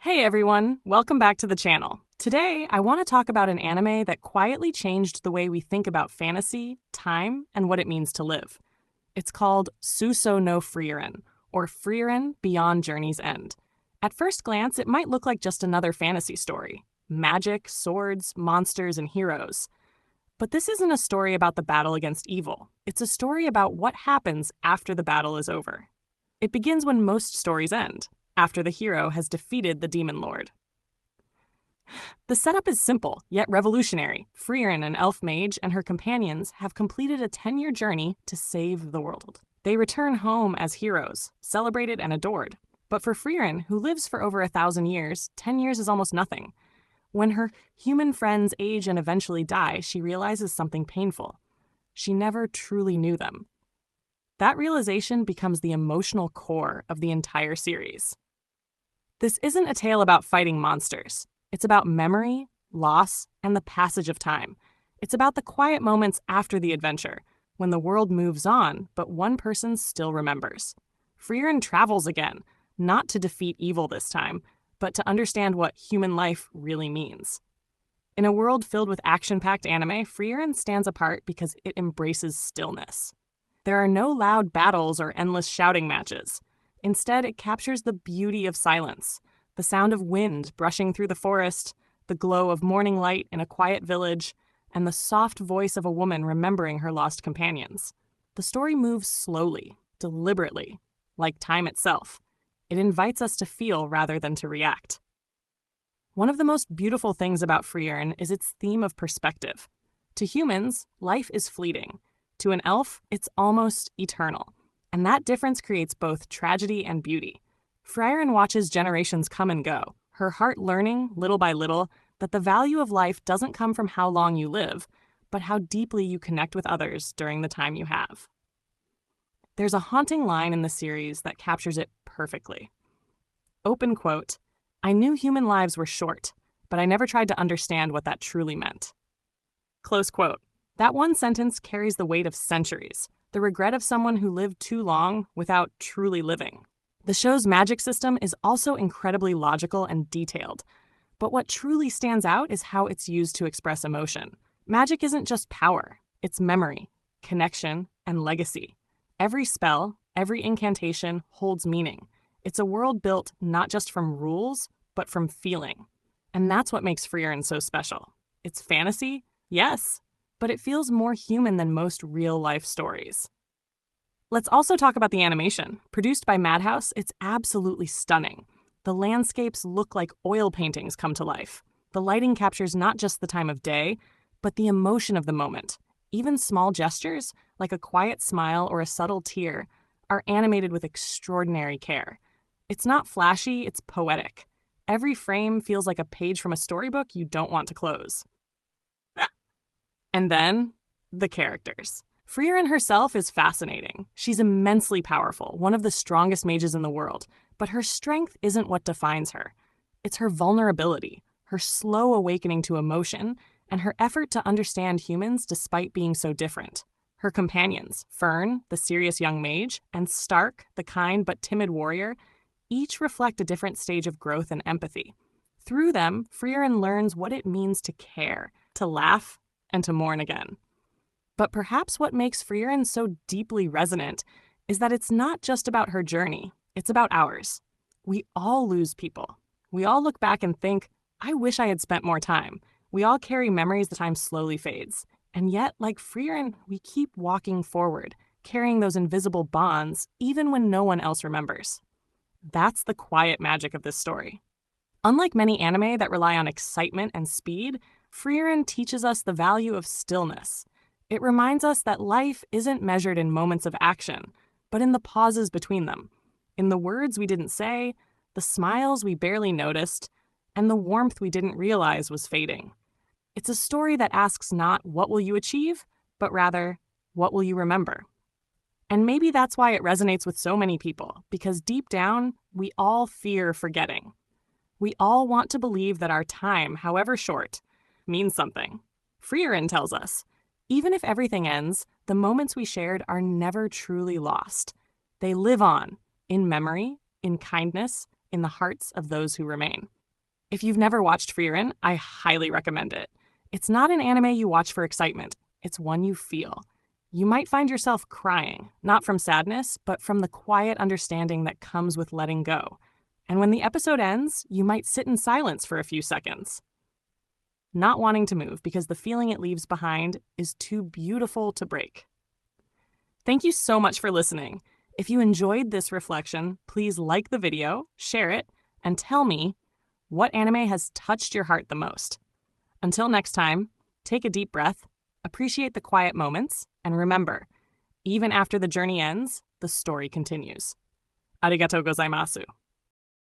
Hey everyone, welcome back to the channel. Today, I want to talk about an anime that quietly changed the way we think about fantasy, time, and what it means to live. It's called Suso no Frieren, or Frieren Beyond Journey's End. At first glance, it might look like just another fantasy story. Magic, swords, monsters, and heroes. But this isn't a story about the battle against evil. It's a story about what happens after the battle is over. It begins when most stories end, after the hero has defeated the demon lord. The setup is simple, yet revolutionary. Frieren, an elf mage, and her companions have completed a 10-year journey to save the world. They return home as heroes, celebrated and adored. But for Frieren, who lives for over 1,000 years, 10 years is almost nothing. When her human friends age and eventually die, she realizes something painful. She never truly knew them. That realization becomes the emotional core of the entire series. This isn't a tale about fighting monsters. It's about memory, loss, and the passage of time. It's about the quiet moments after the adventure, when the world moves on, but one person still remembers. Frieren travels again, not to defeat evil this time, but to understand what human life really means. In a world filled with action-packed anime, Frieren stands apart because it embraces stillness. There are no loud battles or endless shouting matches. Instead, it captures the beauty of silence, the sound of wind brushing through the forest, the glow of morning light in a quiet village, and the soft voice of a woman remembering her lost companions. The story moves slowly, deliberately, like time itself. It invites us to feel rather than to react. One of the most beautiful things about Frieren is its theme of perspective. To humans, life is fleeting. To an elf, it's almost eternal. And that difference creates both tragedy and beauty. Frieren watches generations come and go, her heart learning, little by little, that the value of life doesn't come from how long you live, but how deeply you connect with others during the time you have. There's a haunting line in the series that captures it perfectly. Open quote, "I knew human lives were short, but I never tried to understand what that truly meant." Close quote. That one sentence carries the weight of centuries, the regret of someone who lived too long without truly living. The show's magic system is also incredibly logical and detailed, but what truly stands out is how it's used to express emotion. Magic isn't just power, it's memory, connection, and legacy. Every spell, every incantation holds meaning. It's a world built not just from rules, but from feeling. And that's what makes Frieren so special. It's fantasy, yes, but it feels more human than most real-life stories. Let's also talk about the animation. Produced by Madhouse, it's absolutely stunning. The landscapes look like oil paintings come to life. The lighting captures not just the time of day, but the emotion of the moment. Even small gestures, like a quiet smile or a subtle tear, are animated with extraordinary care. It's not flashy, it's poetic. Every frame feels like a page from a storybook you don't want to close. And then, the characters. Frieren herself is fascinating. She's immensely powerful, one of the strongest mages in the world, but her strength isn't what defines her. It's her vulnerability, her slow awakening to emotion, and her effort to understand humans despite being so different. Her companions, Fern, the serious young mage, and Stark, the kind but timid warrior, each reflect a different stage of growth and empathy. Through them, Frieren learns what it means to care, to laugh, and to mourn again. But perhaps what makes Frieren so deeply resonant is that it's not just about her journey, it's about ours. We all lose people. We all look back and think, I wish I had spent more time. We all carry memories that time slowly fades. And yet, like Frieren, we keep walking forward, carrying those invisible bonds even when no one else remembers. That's the quiet magic of this story. Unlike many anime that rely on excitement and speed, Frieren teaches us the value of stillness. It reminds us that life isn't measured in moments of action, but in the pauses between them, in the words we didn't say, the smiles we barely noticed, and the warmth we didn't realize was fading. It's a story that asks not what will you achieve, but rather, what will you remember? And maybe that's why it resonates with so many people, because deep down, we all fear forgetting. We all want to believe that our time, however short, means something. Frieren tells us, even if everything ends, the moments we shared are never truly lost. They live on, in memory, in kindness, in the hearts of those who remain. If you've never watched Frieren, I highly recommend it. It's not an anime you watch for excitement, it's one you feel. You might find yourself crying, not from sadness, but from the quiet understanding that comes with letting go. And when the episode ends, you might sit in silence for a few seconds, not wanting to move because the feeling it leaves behind is too beautiful to break. Thank you so much for listening. If you enjoyed this reflection, please like the video, share it, and tell me what anime has touched your heart the most. Until next time, take a deep breath, appreciate the quiet moments, and remember, even after the journey ends, the story continues. Arigatou gozaimasu.